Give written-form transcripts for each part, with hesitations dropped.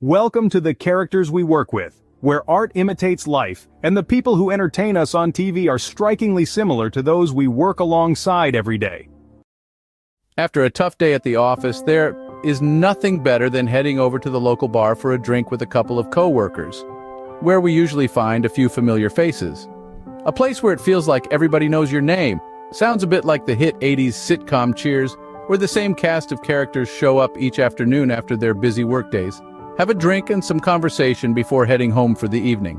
Welcome to the characters we work with, where art imitates life, and the people who entertain us on TV are strikingly similar to those we work alongside every day. After a tough day at the office, there is nothing better than heading over to the local bar for a drink with a couple of co-workers, where we usually find a few familiar faces. A place where it feels like everybody knows your name. Sounds a bit like the hit 80s sitcom Cheers, where the same cast of characters show up each afternoon after their busy workdays. Have a drink and some conversation before heading home for the evening.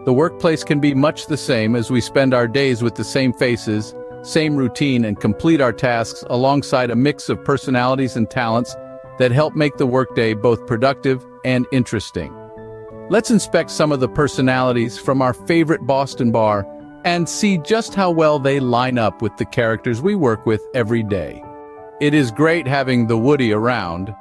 The workplace can be much the same as we spend our days with the same faces, same routine, and complete our tasks alongside a mix of personalities and talents that help make the workday both productive and interesting. Let's inspect some of the personalities from our favorite Boston bar and see just how well they line up with the characters we work with every day. It is great having the Woody around.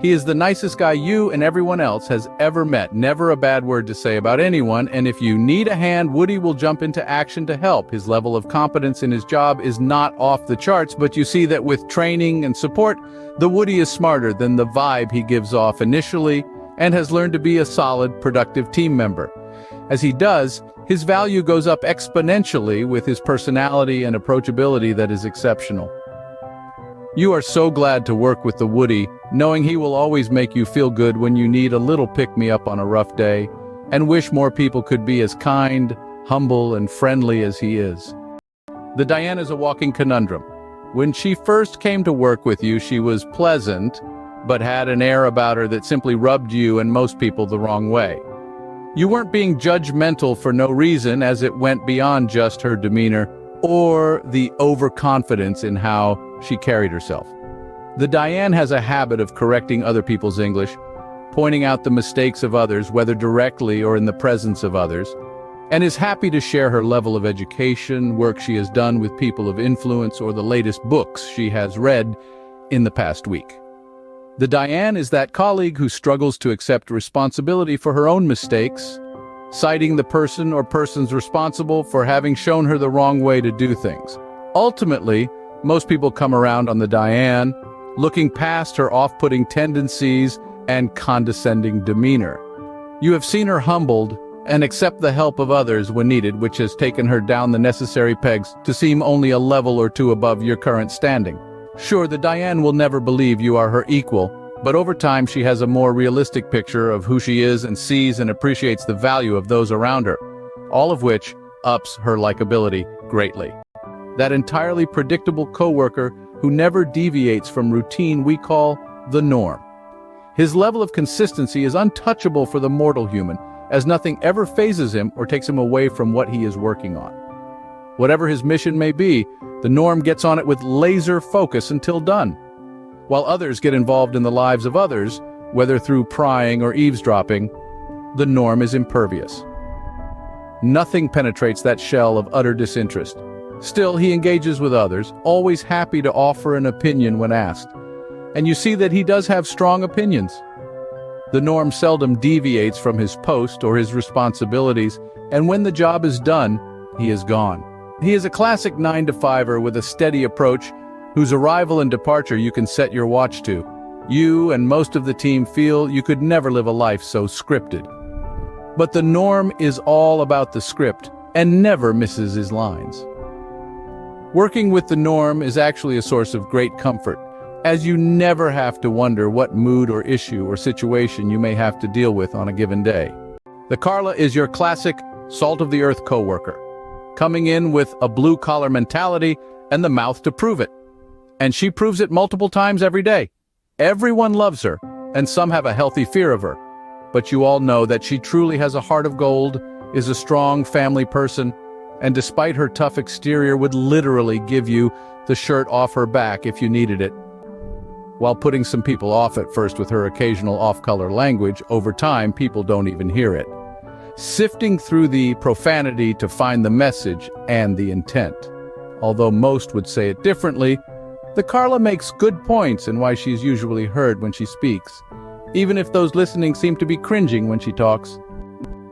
He is the nicest guy you and everyone else has ever met, never a bad word to say about anyone, and if you need a hand, Woody will jump into action to help. His level of competence in his job is not off the charts, but you see that with training and support, the Woody is smarter than the vibe he gives off initially and has learned to be a solid, productive team member. As he does, his value goes up exponentially with his personality and approachability that is exceptional. You are so glad to work with the Woody, knowing he will always make you feel good when you need a little pick-me-up on a rough day, and wish more people could be as kind, humble, and friendly as he is. The Diane is a walking conundrum. When she first came to work with you, she was pleasant, but had an air about her that simply rubbed you and most people the wrong way. You weren't being judgmental for no reason, as it went beyond just her demeanor or the overconfidence in how she carried herself. The Diane has a habit of correcting other people's English, pointing out the mistakes of others, whether directly or in the presence of others, and is happy to share her level of education, work she has done with people of influence, or the latest books she has read in the past week. The Diane is that colleague who struggles to accept responsibility for her own mistakes, citing the person or persons responsible for having shown her the wrong way to do things. Ultimately, most people come around on the Diane, looking past her off-putting tendencies and condescending demeanor. You have seen her humbled and accept the help of others when needed, which has taken her down the necessary pegs to seem only a level or two above your current standing. Sure, the Diane will never believe you are her equal, but over time she has a more realistic picture of who she is and sees and appreciates the value of those around her, all of which ups her likability greatly. That entirely predictable coworker who never deviates from routine we call the norm. His level of consistency is untouchable for the mortal human, as nothing ever phases him or takes him away from what he is working on. Whatever his mission may be, the norm gets on it with laser focus until done. While others get involved in the lives of others, whether through prying or eavesdropping, the norm is impervious. Nothing penetrates that shell of utter disinterest. Still, he engages with others, always happy to offer an opinion when asked. And you see that he does have strong opinions. The norm seldom deviates from his post or his responsibilities, and when the job is done, he is gone. He is a classic 9-to-5er with a steady approach, whose arrival and departure you can set your watch to. You and most of the team feel you could never live a life so scripted. But the norm is all about the script and never misses his lines. Working with the norm is actually a source of great comfort, as you never have to wonder what mood or issue or situation you may have to deal with on a given day. The Carla is your classic salt-of-the-earth coworker, coming in with a blue-collar mentality and the mouth to prove it. And she proves it multiple times every day. Everyone loves her, and some have a healthy fear of her. But you all know that she truly has a heart of gold, is a strong family person, and despite her tough exterior would literally give you the shirt off her back if you needed it. While putting some people off at first with her occasional off-color language, over time people don't even hear it. Sifting through the profanity to find the message and the intent. Although most would say it differently, the Carla makes good points in why she's usually heard when she speaks, even if those listening seem to be cringing when she talks.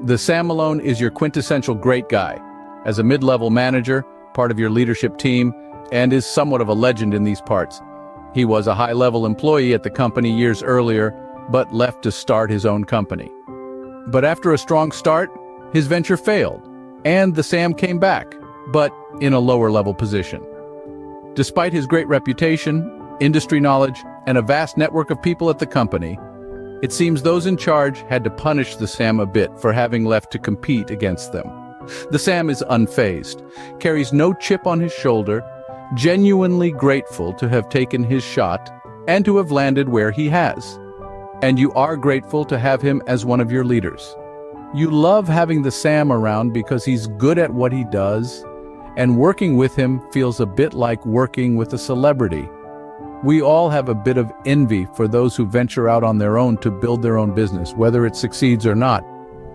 The Malone is your quintessential great guy. As a mid-level manager, part of your leadership team, and is somewhat of a legend in these parts. He was a high-level employee at the company years earlier, but left to start his own company. But after a strong start, his venture failed, and the Sam came back, but in a lower-level position. Despite his great reputation, industry knowledge, and a vast network of people at the company, it seems those in charge had to punish the Sam a bit for having left to compete against them. The Sam is unfazed, carries no chip on his shoulder, genuinely grateful to have taken his shot and to have landed where he has. And you are grateful to have him as one of your leaders. You love having the Sam around because he's good at what he does, and working with him feels a bit like working with a celebrity. We all have a bit of envy for those who venture out on their own to build their own business, whether it succeeds or not.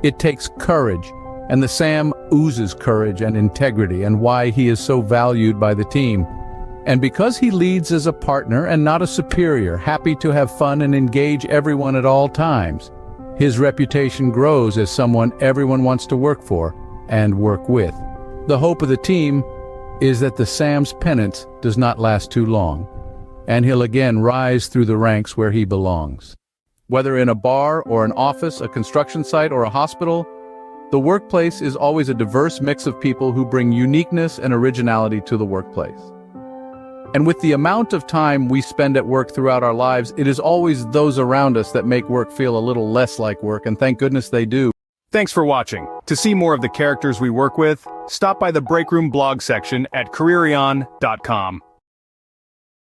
It takes courage, and the Sam oozes courage and integrity, and why he is so valued by the team. And because he leads as a partner and not a superior, happy to have fun and engage everyone at all times, his reputation grows as someone everyone wants to work for and work with. The hope of the team is that the Sam's penance does not last too long, and he'll again rise through the ranks where he belongs. Whether in a bar or an office, a construction site or a hospital, the workplace is always a diverse mix of people who bring uniqueness and originality to the workplace. And with the amount of time we spend at work throughout our lives, it is always those around us that make work feel a little less like work, and thank goodness they do. Thanks for watching. To see more of the characters we work with, stop by the Break Room blog section at careerion.com.